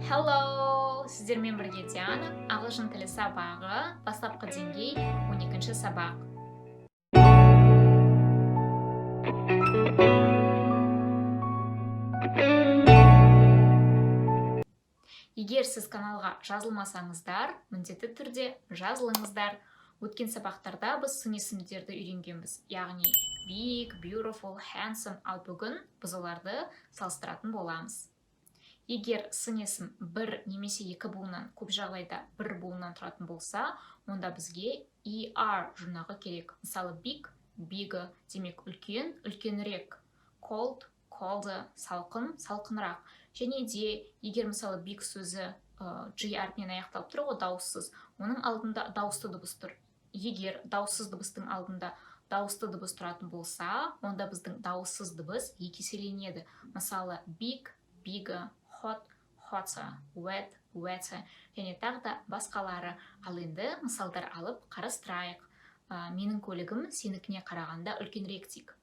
Hello! Сіздермен бірге Диана, ағылшын тілі сабағы, бастапқы деңгей 12-ші сабақ. Егер сіз каналға жазылмасаңыздар, міндетті түрде жазылыңыздар. Өткен сабақтарда біз сын есімдерді үйренгенбіз, яғни big, beautiful, handsome, ал бүгін біз оларды салыстыратын боламыз. Егер сын есім бір немесе екі буыннан, көп жағдайда бір буыннан тұратын болса, онда бізге ER жұрнағы керек. Мысалы big, bigger, демек үлкен, үлкенірек, cold, colder, салқын, салқынырақ. Және де егер мысалы big сөзі G әрпінен аяқталып тұр ғой, дауыссыз, оның алдында дауысты дыбыс тұр. Егер дауыссыз дыбыстың алдында дауысты дыбыс тұратын болса, онда біздің дауыссыз дыбыс екі еселенеді. Мысалы big, bigger, hot, hotter, wet, wetter, және тағы да басқалары. Ал енді мысалдар алып қарастырайық. Менің көлігім сенікіне қарағанда үлкенірек дейік.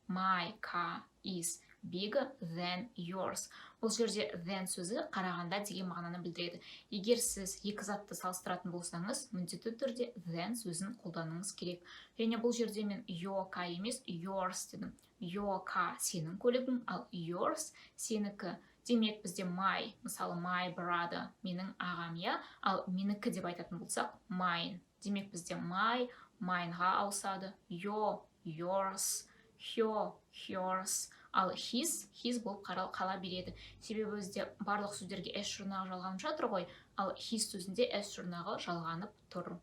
My car is bigger than yours. Бұл жерде than сөзі қарағанда деген мағынаны білдіреді. Егер сіз екі затты салыстыратын болсаңыз, міндетті түрде than сөзін қолдануыңыз керек. Және бұл жерде мен your car емес, yours дедім. Your car сенің көлігің, ал yours сенікі. Демек бізде my, мысалы my brother, менің ағам, я, ал менікі деп айтатын болсақ, mine. Демек бізде my, mineға ауысады, your, yours, your, yours, ал his болып қала береді. Себебі бізде барлық сөздерге s жұрнағы жалғанып жатыр ғой, ал his сөзінде s жұрнағы жалғанып тұр.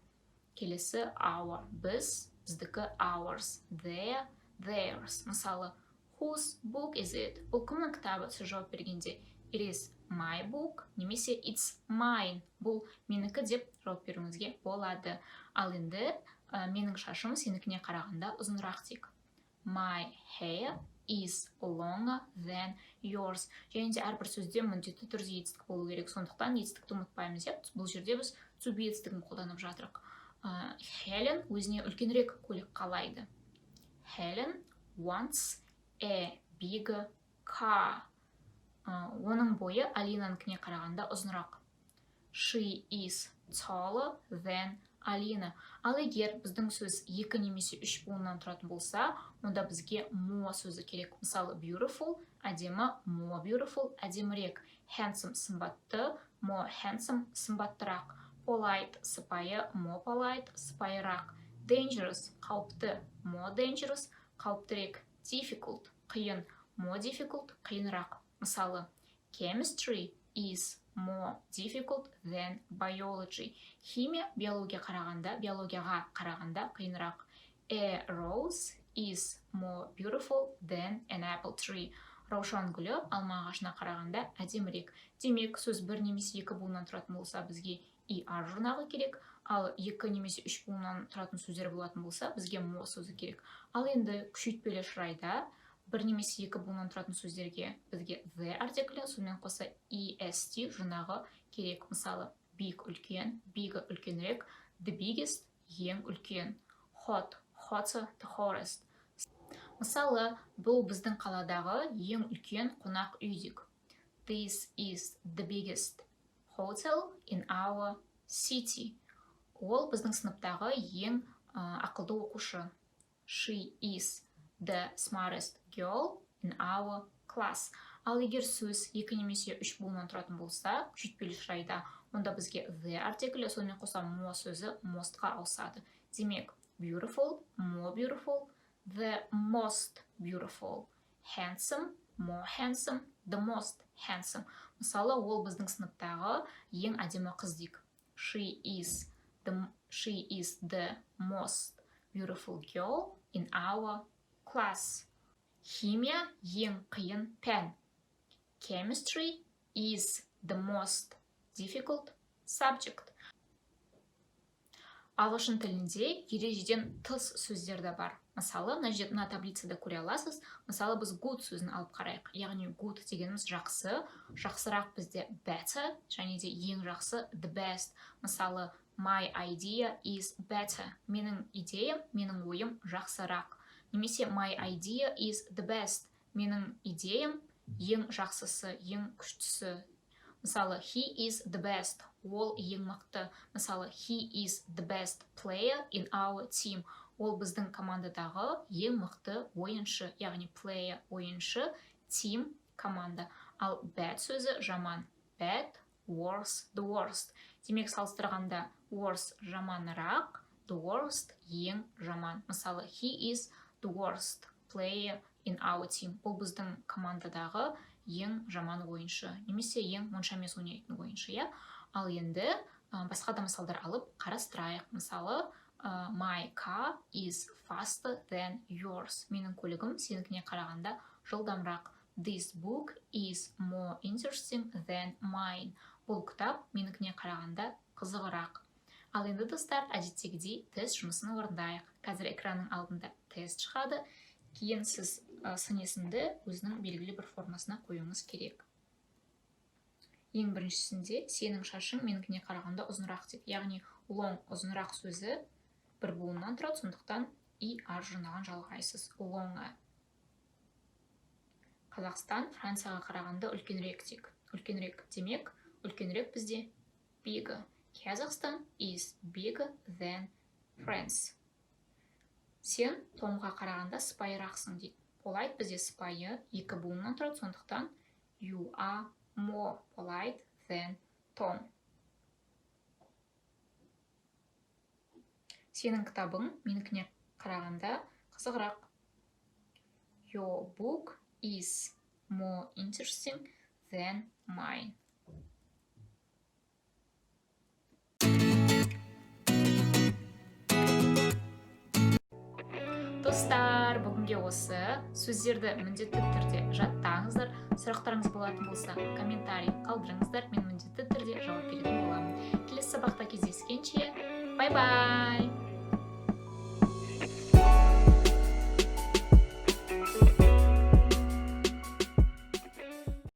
Келесі our, біздікі ours, their, theirs. Мысалы, whose book is it? Бұл кімнің кітабы? Сіз жауап бергенде it is my book, немесе it's mine. Бұл менікі деп жауап беруіңізге болады. Ал енді менің шашым сенікіне қарағанда ұзынырақ дейік. My hair is longer than yours. Және де әрбір сөзде міндетті түрде етістік болу керек. Сондықтан етістікті ұмытпаймыз. Бұл жерде біз to be етістігін қолданып жатырық. Helen өзіне үлкенірек көлік қалайды. Helen wants a bigger car. Оның бойы Алинанікіне қарағанда ұзынырақ. She is taller than Алина. Ал егер біздің сөз екі немесе үш буыннан тұратын болса, онда бізге more сөзі керек. Мысалы beautiful, әдемі, more beautiful, әдемірек. Handsome сымбатты, more handsome сымбаттырақ. Polite сыпайы, more polite сыпайырақ. Dangerous қауіпті, more dangerous қауіптірек. Difficult қиын, more difficult қиынырақ. Мысалы, chemistry is more difficult than biology. Химия биологияға қарағанда қиынырақ. A rose is more beautiful than an apple tree. Раушан гүлі алма ағашына қарағанда әдемірек. Демек, сөз бір немесе екі буыннан тұратын болса, бізге ER жұрнағы керек, ал екі немесе үш буыннан тұратын сөздер болатын болса, бізге more сөзі керек. Ал енді күшейтпелі шырайда бір немесе екі буыннан тұратын сөздерге бізге the артиклі, сонымен қоса est жұрнағы керек. Мысалы, big үлкен, bigger үлкенірек, the biggest ең үлкен, hot, hotter, the hottest. Мысалы, бұл біздің қаладағы ең үлкен қонақ үй дейік. This is the biggest hotel in our city. Ол біздің сыныптағы ең ақылды оқушы. She is the smartest girl in our class. Ал егер сөз екі немесе үш буыннан тұратын болса, күшейтпелі шырайда, онда бізге the артиклі, сонымен қоса more сөзі mostқа ауысады. Демек, beautiful, more beautiful, the most beautiful, handsome, more handsome, the most handsome. Мысалы, ол біздің сыныптағы ең әдемі қыз дейік. She is the most beautiful girl in our class. Химия ең қиын пән. Chemistry is the most difficult subject. Ағылшын тілінде ережеден тыс сөздер де бар. Мысалы, мына таблицада көре аласыз. Мысалы, біз good сөзін алып қарайық. Яғни good дегеніміз жақсы, жақсырақ бізде better, және де ең жақсы the best. Мысалы, my idea is better. Менің идеям, менің ойым жақсырақ. Немесе my idea is the best. Менің идеям ең жақсысы, ең күштісі. Мысалы, he is the best. Ол ең мықты. Мысалы, he is the best player in our team. Ол біздің командадағы ең мықты ойыншы. Яғни player ойыншы, team команда. Ал bad сөзі жаман. Bad, worse, the worst. Демек салыстырғанда worse жаманырақ, the worst ең жаман. Мысалы, he is the worst player in our team. Бұл біздің командадағы ең жаман ойыншы. Немесе ең онша емес ойнайтын ойыншы, иә? Ал енді басқа да мысалдар алып қарастырайық. Мысалы, my car is faster than yours. Менің көлігім сенікіне қарағанда жылдамырақ. This book is more interesting than mine. Бұл кітап менікіне қарағанда қызығырақ. Ал енді достар, әдеттегідей тест жұмысын орындайық. Қазір экранның алдында тест шығады. Кейін сіз сын есімді өзінің белгілі бір формасына қоюыңыз керек. Ең біріншісінде сенің шашың менікіне қарағанда ұзынырақ деп. Яғни long ұзынырақ сөзі бір буыннан тұрады, сондықтан ER жинаған жалғайсыз. Long-ы. Қазақстан Францияға қарағанда үлкенірек тек. Үлкенірек демек, үлкенірек бізде bigger. Kazakhstan is bigger than France. Сен Томға қарағанда сыпайырақсың дейді. Polite бізде сыпайы екі буыннан тұрады, сондықтан you are more polite than Tom. Сенің кітабың менікіне қарағанда қызығырақ. Your book is more interesting than mine. Достар, бүгінге осы сөздерді міндетті түрде жаттаңыздар. Сұрақтарыңыз болатын болса, комментарий қалдырыңыздар. Мен міндетті түрде жауап беретін боламын. Келесі сабақта кездескенше, бай-бай!